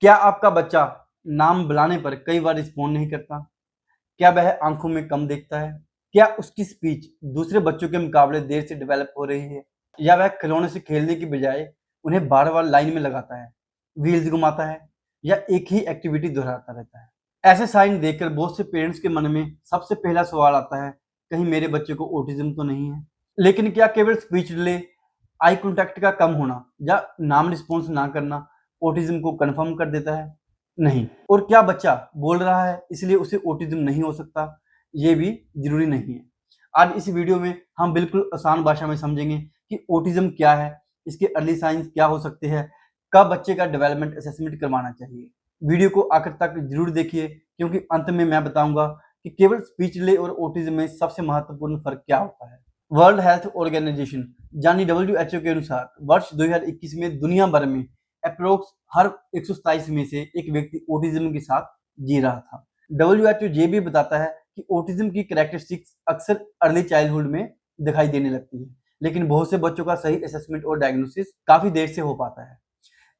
क्या आपका बच्चा नाम बुलाने पर कई बार रिस्पॉन्ड नहीं करता? क्या वह आंखों में कम देखता है? क्या उसकी स्पीच दूसरे बच्चों के मुकाबले देर से डेवलप हो रही है? या वह खिलौने से खेलने की बजाय उन्हें बार-बार लाइन में लगाता है, व्हील्स घुमाता है या एक ही एक्टिविटी दोहराता रहता है? ऐसे साइन देखकर बहुत से पेरेंट्स के मन में सबसे पहला सवाल आता है, कहीं मेरे बच्चे को ऑटिज्म तो नहीं है? लेकिन क्या केवल स्पीच डिले, आई कॉन्टैक्ट का कम होना या नाम रिस्पॉन्स ना करना ऑटिज्म को कंफर्म कर देता है? नहीं। और क्या बच्चा बोल रहा है इसलिए उसे ऑटिज्म नहीं हो सकता? ये भी ज़रूरी नहीं है। आज इस वीडियो में हम बिल्कुल आसान भाषा में समझेंगे कि ऑटिज्म क्या है, इसके अर्ली साइंस क्या हो सकते हैं, कब बच्चे का डेवलपमेंट असेसमेंट करवाना चाहिए। वीडियो को आखिर तक ज़रूर देखिए क्योंकि अंत में मैं बताऊंगा कि केवल स्पीच डिले और ऑटिज्म में सबसे महत्वपूर्ण फ़र्क क्या होता है। वर्ल्ड हेल्थ ऑर्गेनाइजेशन यानी WHO के अनुसार वर्ष 2021 में दुनिया भर में अप्रोक्स हर 127 में से एक व्यक्ति ऑटिज्म के साथ जी रहा था। WHO ये भी बताता है कि ऑटिज्म की कैरेक्टरिस्टिक्स अक्सर अर्ली चाइल्डहुड में दिखाई देने लगती है, लेकिन बहुत से बच्चों का सही असेसमेंट और डायग्नोसिस काफी देर से हो पाता है।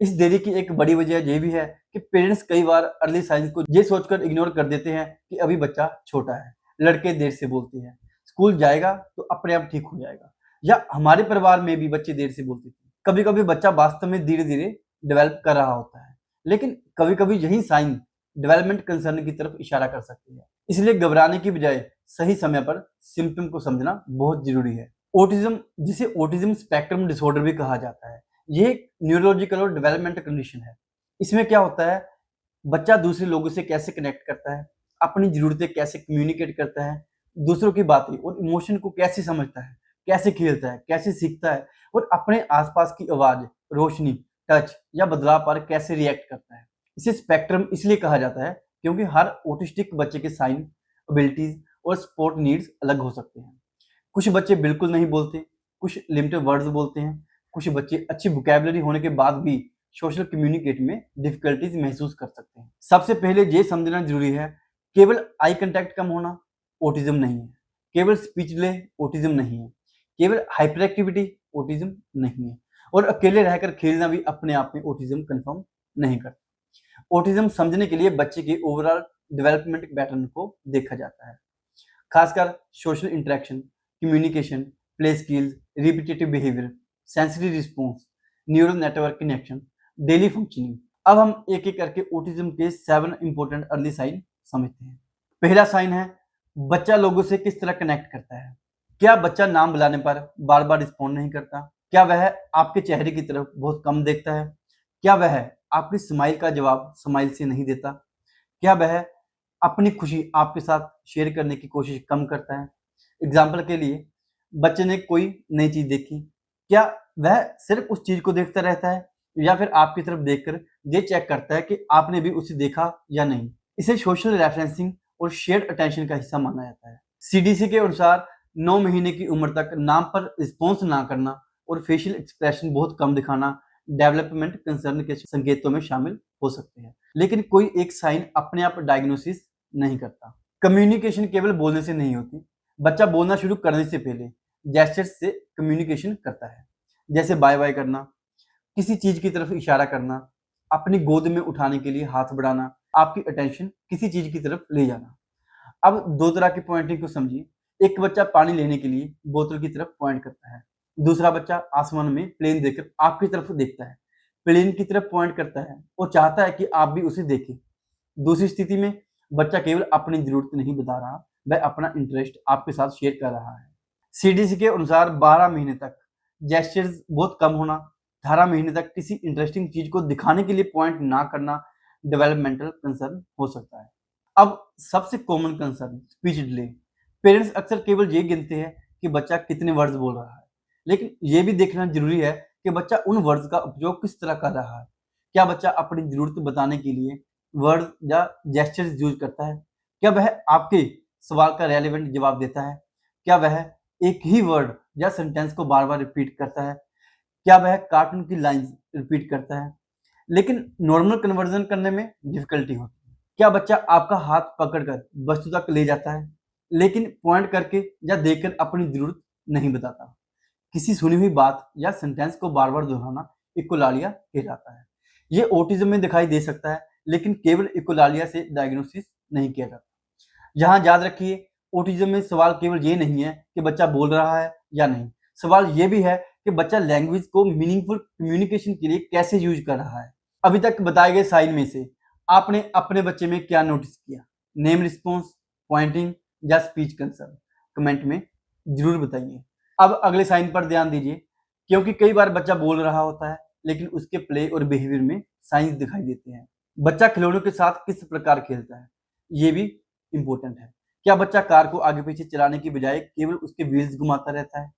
इस देरी की एक बड़ी वजह ये भी है कि पेरेंट्स कई बार अर्ली साइंस को ये सोचकर इग्नोर कर देते हैं कि अभी बच्चा छोटा है, लड़के देर से बोलते हैं, स्कूल जाएगा तो अपने आप ठीक हो जाएगा, या हमारे परिवार में भी बच्चे देर से बोलते थे। कभी कभी बच्चा वास्तव में धीरे धीरे डेवलप कर रहा होता है, लेकिन कभी कभी यही साइन डेवलपमेंट कंसर्न की तरफ इशारा कर सकती है। इसलिए घबराने की बजाय सही समय पर सिम्टम को समझना बहुत जरूरी है। ऑटिज्म, जिसे ऑटिज्म स्पेक्ट्रम डिसऑर्डर भी कहा जाता है, ये एक न्यूरोलॉजिकल और डेवलपमेंटल कंडीशन है। इसमें क्या होता है, बच्चा दूसरे लोगों से कैसे कनेक्ट करता है, अपनी ज़रूरतें कैसे कम्युनिकेट करता है, दूसरों की बातें और इमोशन को कैसे समझता है, कैसे खेलता है, कैसे सीखता है और अपने आसपास की आवाज़, रोशनी, टच या बदलाव पर कैसे रिएक्ट करता है। इसे स्पेक्ट्रम इसलिए कहा जाता है क्योंकि हर ऑटिस्टिक बच्चे के साइन, एबिलिटीज और सपोर्ट नीड्स अलग हो सकते हैं। कुछ बच्चे बिल्कुल नहीं बोलते, कुछ लिमिटेड वर्ड्स बोलते हैं, कुछ बच्चे अच्छी वोकैबुलरी होने के बाद भी सोशल कम्युनिकेट में डिफिकल्टीज महसूस कर सकते हैं। सबसे पहले ये समझना जरूरी है, केवल आई कांटेक्ट कम होना ऑटिज्म नहीं है, केवल स्पीच डिले ऑटिज्म नहीं है, केवल हाइपर एक्टिविटी ऑटिज्म नहीं है, और अकेले रहकर खेलना भी अपने आप में ऑटिज्म कंफर्म नहीं करता। ऑटिज्म समझने के लिए बच्चे के ओवरऑल डेवलपमेंट पैटर्न को देखा जाता है, खासकर social interaction, communication, play skills, repetitive behaviour, sensory response, neural network connection, daily functioning. अब हम एक एक करके ऑटिज्म के 7 इंपॉर्टेंट अर्ली साइन समझते हैं। पहला साइन है, बच्चा लोगों से किस तरह कनेक्ट करता है। क्या बच्चा नाम बुलाने पर बार बार रिस्पॉन्ड नहीं करता? क्या वह आपके चेहरे की तरफ बहुत कम देखता है? क्या वह आपकी स्माइल का जवाब स्माइल से नहीं देता? क्या वह अपनी खुशी आपके साथ शेयर करने की कोशिश कम करता है? एग्जाम्पल के लिए, बच्चे ने कोई नई चीज देखी, क्या वह सिर्फ उस चीज को देखता रहता है या फिर आपकी तरफ देखकर ये चेक करता है कि आपने भी उसे देखा या नहीं? इसे सोशल रेफरेंसिंग और शेयर्ड अटेंशन का हिस्सा माना जाता है। सीडीसी के अनुसार 9 महीने की उम्र तक नाम पर रिस्पॉन्स ना करना और फेशियल एक्सप्रेशन बहुत कम दिखाना डेवलपमेंट कंसर्न के संकेतों में शामिल हो सकते हैं, लेकिन कोई एक साइन अपने आप डायग्नोसिस नहीं करता। कम्युनिकेशन केवल बोलने से नहीं होती, बच्चा बोलना शुरू करने से पहले जेस्चर्स से कम्युनिकेशन करता है, जैसे बाय बाय करना, किसी चीज की तरफ इशारा करना, अपनी गोद में उठाने के लिए हाथ बढ़ाना, आपकी अटेंशन किसी चीज की तरफ ले जाना। अब दो तरह की पॉइंटिंग को समझिए। एक बच्चा पानी लेने के लिए बोतल की तरफ पॉइंट करता है, दूसरा बच्चा आसमान में प्लेन देखकर आपकी तरफ देखता है, प्लेन की तरफ पॉइंट करता है और चाहता है कि आप भी उसे देखें। दूसरी स्थिति में बच्चा केवल अपनी जरूरत नहीं बता रहा, वह अपना इंटरेस्ट आपके साथ शेयर कर रहा है। सीडीसी के अनुसार 12 महीने तक जेस्चर्स बहुत कम होना, 18 महीने तक किसी इंटरेस्टिंग चीज को दिखाने के लिए पॉइंट ना करना डेवलपमेंटल कंसर्न हो सकता है। अब सबसे common concern speech delay. Parents अक्सर केवल ये गिनते हैं कि बच्चा कितने वर्ड्स बोल रहा है, लेकिन ये भी देखना जरूरी है कि बच्चा उन वर्ड्स का उपयोग किस तरह कर रहा है। क्या बच्चा अपनी जरूरत बताने के लिए वर्ड्स या जेस्चर्स यूज करता है? क्या वह आपके सवाल का रेलेवेंट जवाब देता है? क्या वह एक ही वर्ड या सेंटेंस को बार बार रिपीट करता है? क्या वह कार्टून की लाइंस रिपीट करता है लेकिन नॉर्मल कन्वर्जन करने में डिफिकल्टी होती है? क्या बच्चा आपका हाथ पकड़कर वस्तु तक ले जाता है लेकिन पॉइंट करके या देखकर अपनी जरूरत नहीं बताता? किसी सुनी हुई बात या सेंटेंस को बार बार दोहराना इकोलालिया कहलाता है। ये ऑटिज्म में दिखाई दे सकता है, लेकिन केवल इकोलालिया से डायग्नोसिस नहीं किया जाता। यहाँ याद रखिए, ऑटिज्म में सवाल केवल ये नहीं है कि बच्चा बोल रहा है या नहीं, सवाल ये भी है कि बच्चा लैंग्वेज को मीनिंगफुल कम्युनिकेशन के लिए कैसे यूज कर रहा है। अभी तक बताए गए साइन में से आपने अपने बच्चे में क्या नोटिस किया? नेम रिस्पॉन्स, पॉइंटिंग या स्पीच कंसर्न? कमेंट में जरूर बताइए। अब अगले साइन पर ध्यान दीजिए, क्योंकि कई बार बच्चा बोल रहा होता है लेकिन उसके प्ले और बिहेवियर में साइंस दिखाई देते हैं। बच्चा खिलौनों के साथ किस प्रकार खेलता है, ये भी इंपॉर्टेंट है। क्या बच्चा कार को आगे पीछे चलाने की बजाय केवल उसके व्हील्स घुमाता रहता है?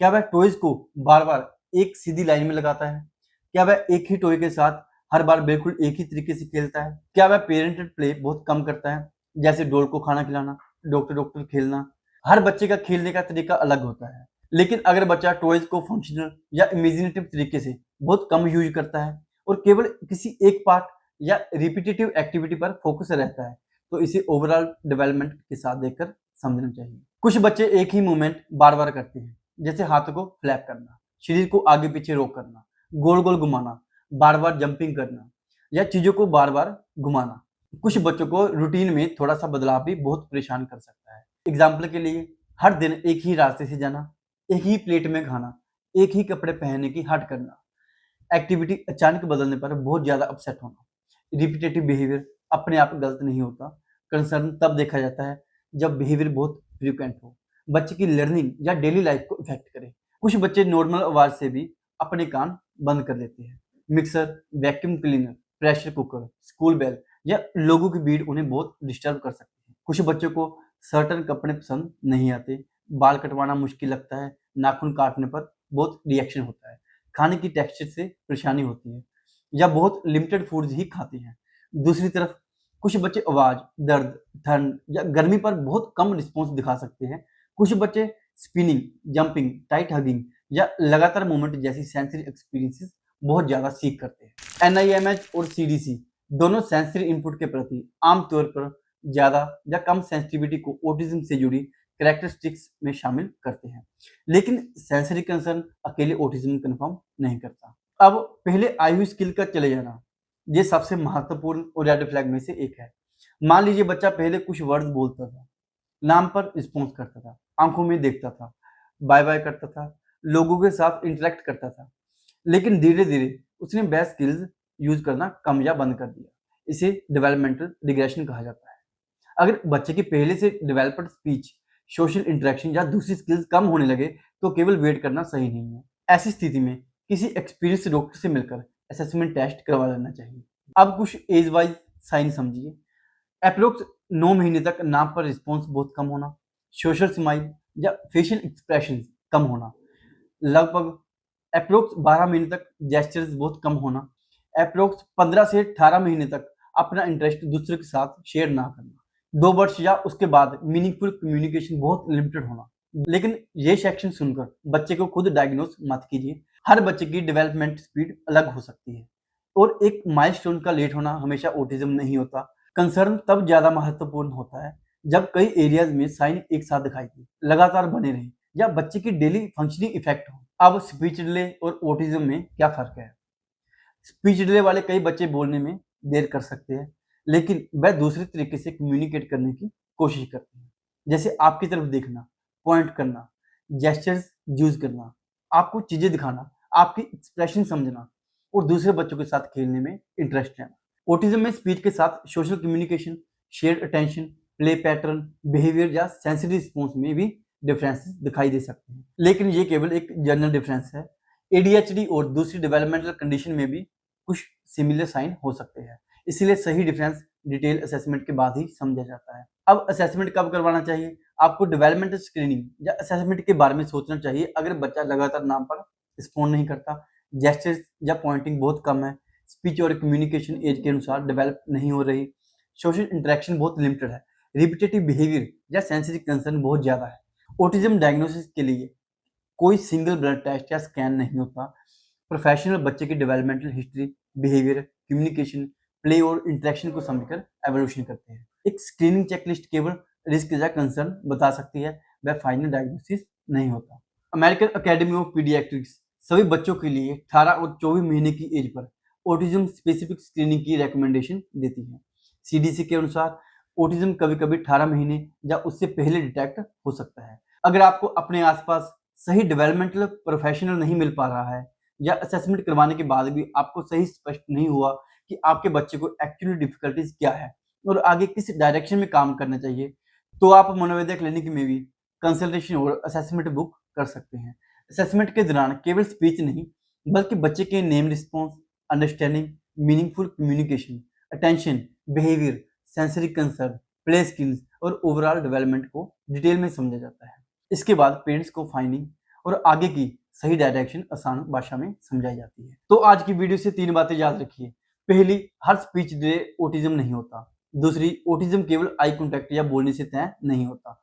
क्या वह टॉयज को बार बार एक सीधी लाइन में लगाता है? क्या वह एक ही टॉय के साथ हर बार बिल्कुल एक ही तरीके से खेलता है? क्या वह पेरेंटेड प्ले बहुत कम करता है, जैसे डॉल को खाना खिलाना, डॉक्टर डॉक्टर खेलना? हर बच्चे का खेलने का तरीका अलग होता है, लेकिन अगर बच्चा टॉयज को फंक्शनल या इमेजिनेटिव तरीके से बहुत कम यूज करता है और केवल किसी एक पार्ट या रिपीटेटिव एक्टिविटी पर फोकस रहता है, तो इसे ओवरऑल डेवलपमेंट के साथ देखकर समझना चाहिए। कुछ बच्चे एक ही मूवमेंट बार बार करते हैं, जैसे हाथों को फ्लैप करना, शरीर को आगे पीछे रोक करना, गोल गोल घुमाना, बार बार जंपिंग करना या चीजों को बार बार घुमाना। कुछ बच्चों को रूटीन में थोड़ा सा बदलाव भी बहुत परेशान कर सकता है। एग्जाम्पल के लिए, हर दिन एक ही रास्ते से जाना, एक ही प्लेट में खाना, एक ही कपड़े पहनने की हट करना, एक्टिविटी अचानक बदलने पर बहुत ज्यादा अपसेट होना। रिपीटेटिव बिहेवियर अपने आप गलत नहीं होता, कंसर्न तब देखा जाता है जब बिहेवियर बहुत फ्रीक्वेंट हो, बच्चे की लर्निंग या डेली लाइफ को इफेक्ट करे। कुछ बच्चे नॉर्मल आवाज से भी अपने कान बंद कर लेते हैं। Mixer, vacuum cleaner, pressure cooker, school bell या लोगों की भीड़ उन्हें बहुत डिस्टर्ब कर सकती है। कुछ बच्चों को सर्टन कपड़े पसंद नहीं आते, बाल कटवाना मुश्किल लगता है, नाखून काटने पर बहुत रिएक्शन होता है, खाने की टेक्सचर से परेशानी होती है या बहुत लिमिटेड फूड्स ही खाते हैं। दूसरी तरफ कुछ बच्चे आवाज, दर्द, ठंड या गर्मी पर बहुत कम रिस्पॉन्स दिखा सकते हैं। कुछ बच्चे स्पिनिंग, जंपिंग, टाइट हगिंग या लगातार मूवमेंट जैसी सेंसरी एक्सपीरियंसेस बहुत ज्यादा सीख करते हैं। एनआईएमएच और सीडीसी दोनों सेंसरी इनपुट के प्रति आमतौर पर ज्यादा या कम सेंसिटिविटी को ऑटिज्म से जुड़ी कैरेक्टरिस्टिक्स में शामिल करते हैं, लेकिन सेंसरी कंसर्न अकेले ऑटिज्म कंफर्म नहीं करता। अब पहले आई हुई स्किल का चले जाना, ये सबसे महत्वपूर्ण और रेड फ्लैग में से एक है। मान लीजिए बच्चा पहले कुछ वर्ड्स बोलता था, नाम पर रिस्पॉन्स करता था, आंखों में देखता था, बाय बाय करता था, लोगों के साथ इंटरेक्ट करता था, लेकिन धीरे धीरे उसने बेस्ट स्किल्स यूज करना कम या बंद कर दिया। इसे डेवलपमेंटल रिग्रेशन कहा जाता है। अगर बच्चे की पहले से डेवलप्ड स्पीच, सोशल इंटरेक्शन या दूसरी स्किल्स कम होने लगे, तो केवल वेट करना सही नहीं है। ऐसी स्थिति में किसी एक्सपीरियंस डॉक्टर से मिलकर असेसमेंट टेस्ट करवा लेना चाहिए। अब कुछ एज वाइज साइन समझिए। अप्रोक्स 9 महीने तक नाम पर रिस्पॉन्स बहुत कम होना, सोशल स्माइल या फेशियल एक्सप्रेशन कम होना, लगभग अप्रोक्स 12 महीने तक जेस्चर्स बहुत कम होना, अप्रोक्स 15 से 18 महीने तक अपना इंटरेस्ट दूसरे के साथ शेयर ना करना, 2 वर्ष या उसके बाद मीनिंगफुल कम्युनिकेशन बहुत लिमिटेड होना। लेकिन ये सेक्शन सुनकर बच्चे को खुद डायग्नोस मत कीजिए। हर बच्चे की डेवलपमेंट स्पीड अलग हो सकती है और एक माइलस्टोन का लेट होना हमेशा ऑटिज्म नहीं होता। कंसर्न तब ज्यादा महत्वपूर्ण होता है जब कई एरियाज में साइन एक साथ दिखाई दे, लगातार बने रहे या बच्चे की डेली फंक्शनिंग इफेक्ट हो। अब स्पीच डिले और ऑटिज्म में क्या फर्क है? स्पीच डिले वाले कई बच्चे बोलने में देर कर सकते हैं, लेकिन वह दूसरे तरीके से कम्युनिकेट करने की कोशिश करते हैं, जैसे आपकी तरफ देखना, पॉइंट करना, जेस्चर्स यूज करना, आपको चीजें दिखाना, आपकी एक्सप्रेशन समझना और दूसरे बच्चों के साथ खेलने में इंटरेस्ट लेना। ऑटिज्म में स्पीच के साथ social communication, shared attention, play pattern, behaviour या सेंसिटिव रिस्पॉन्स में भी डिफरेंसेस दिखाई दे सकते हैं, लेकिन ये केवल एक जनरल डिफरेंस है। एडीएचडी और दूसरी डेवलपमेंटल कंडीशन में भी कुछ सिमिलर साइन हो सकते हैं, इसलिए सही डिफरेंस डिटेल असेसमेंट के बाद ही समझा जाता है। अब असेसमेंट कब करवाना चाहिए? आपको डेवलपमेंटल स्क्रीनिंग या असेसमेंट के बारे में सोचना चाहिए अगर बच्चा लगातार नाम पर रिस्पॉन्ड नहीं करता, जेस्चर्स या पॉइंटिंग बहुत कम है, स्पीच और कम्युनिकेशन एज के अनुसार डेवलप नहीं हो रही, सोशल इंटरेक्शन बहुत लिमिटेड है, रिपीटेटिव बिहेवियर या सेंसरी कंसर्न बहुत ज्यादा है। ऑटिज्म डायग्नोसिस के लिए कोई सिंगल ब्लड टेस्ट या स्कैन नहीं होता। प्रोफेशनल बच्चे की developmental history, behaviour, communication, play और इंटरेक्शन को समझकर एवोल्यूशन करते हैं। एक स्क्रीनिंग चेकलिस्ट केवल रिस्क या कंसर्न बता सकती है, वह फाइनल डायग्नोसिस नहीं होता। अमेरिकन अकेडमी ऑफ पीडियाट्रिक्स सभी बच्चों के लिए 18 और 24 महीने की एज पर ऑटिज्म स्पेसिफिक स्क्रीनिंग की रिकमेंडेशन देती है। सीडीसी के अनुसार ऑटिज्म कभी-कभी 18 महीने या उससे पहले डिटेक्ट हो सकता है। अगर आपको अपने आसपास सही डेवलपमेंटल प्रोफेशनल नहीं मिल पा रहा है या असेसमेंट करवाने के बाद भी आपको सही स्पष्ट नहीं हुआ कि आपके बच्चे को एक्चुअली डिफिकल्टीज क्या है और आगे किस डायरेक्शन में काम करना चाहिए, तो आप मनोवैद्य क्लिनिक में भी कंसल्टेशन और असेसमेंट बुक कर सकते हैं। असेसमेंट के दौरान केवल स्पीच नहीं बल्कि बच्चे के name response, understanding, meaningful communication, attention, behaviour, sensory concern, play skills और ओवरऑल डेवलपमेंट को डिटेल में समझा जाता है। इसके बाद पेरेंट्स को फाइंडिंग और आगे की सही डायरेक्शन आसान भाषा में समझाई जाती है। तो आज की वीडियो से 3 बातें याद रखिए। पहली, हर स्पीच डिले ऑटिज्म नहीं होता। दूसरी, ऑटिज्म केवल आई कॉन्टैक्ट या बोलने से तय नहीं होता,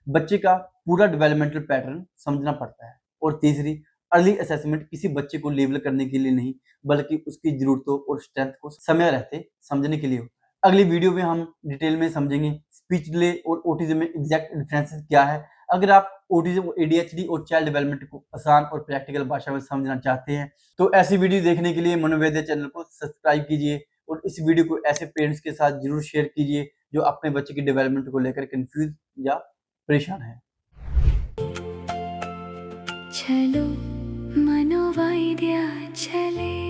बच्चे का पूरा डेवलपमेंटल पैटर्न समझना पड़ता है। और तीसरी, अर्ली असेसमेंट किसी बच्चे को लेबल करने के लिए नहीं बल्कि उसकी जरूरतों और स्ट्रेंथ को समय रहते समझने के लिए होता है। अगली वीडियो में हम डिटेल में समझेंगे स्पीच डिले और ऑटिज्म में एग्जैक्ट डिफरेंसेस क्या है। अगर आप ऑटिज्म, एडीएचडी और चाइल्ड डेवलपमेंट को आसान और प्रैक्टिकल भाषा में समझना चाहते हैं तो ऐसी वीडियो देखने के लिए मनोवैद्य चैनल को सब्सक्राइब कीजिए और इस वीडियो को ऐसे पेरेंट्स के साथ जरूर शेयर कीजिए जो अपने बच्चे की डेवलपमेंट को लेकर कंफ्यूज या परेशान है। चलो मनोवैद्य चले।